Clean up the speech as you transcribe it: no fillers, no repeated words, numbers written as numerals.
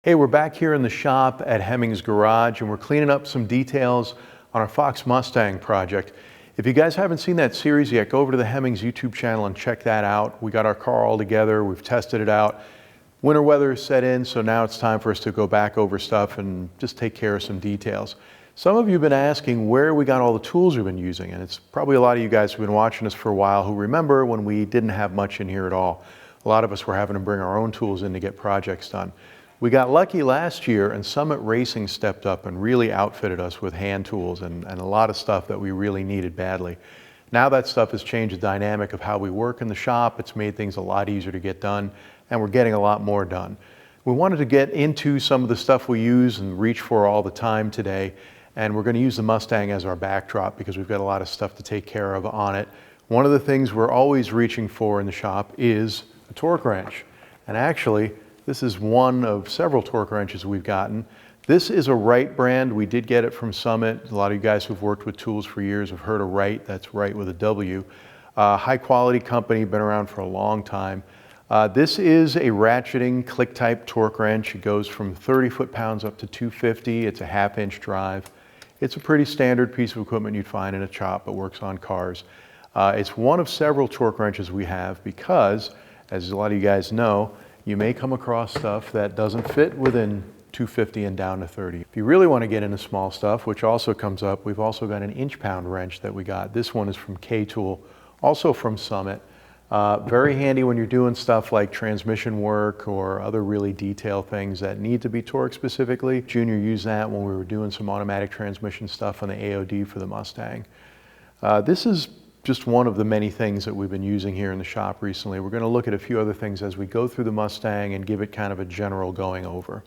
Hey, we're back here in the shop at Hemmings Garage and we're cleaning up some details on our Fox Mustang project. If you guys haven't seen that series yet, go over to the Hemmings YouTube channel and check that out. We got our car all together, we've tested it out. Winter weather is set in, so now it's time for us to go back over stuff and just take care of some details. Some of you have been asking where we got all the tools we've been using, and it's probably a lot of you guys who've been watching us for a while who remember when we didn't have much in here at all. A lot of us were having to bring our own tools in to get projects done. We got lucky last year and Summit Racing stepped up and really outfitted us with hand tools and a lot of stuff that we really needed badly. Now that stuff has changed the dynamic of how we work in the shop. It's made things a lot easier to get done and we're getting a lot more done. We wanted to get into some of the stuff we use and reach for all the time today, and we're going to use the Mustang as our backdrop because we've got a lot of stuff to take care of on it. One of the things we're always reaching for in the shop is a torque wrench, and actually this is one of several torque wrenches we've gotten. This is a Wright brand. We did get it from Summit. A lot of you guys who've worked with tools for years have heard of Wright. That's Wright with a W. High quality company, been around for a long time. This is a ratcheting click type torque wrench. It goes from 30 foot-pounds up to 250. It's a 1/2-inch drive. It's a pretty standard piece of equipment you'd find in a shop, but works on cars. It's one of several torque wrenches we have because, as a lot of you guys know, you may come across stuff that doesn't fit within 250 and down to 30. If you really want to get into small stuff, which also comes up, we've also got an inch-pound wrench that we got. This one is from K-Tool, also from Summit. Very handy when you're doing stuff like transmission work or other really detailed things that need to be torqued specifically. Junior used that when we were doing some automatic transmission stuff on the AOD for the Mustang. This is just one of the many things that we've been using here in the shop recently. We're going to look at a few other things as we go through the Mustang and give it kind of a general going over.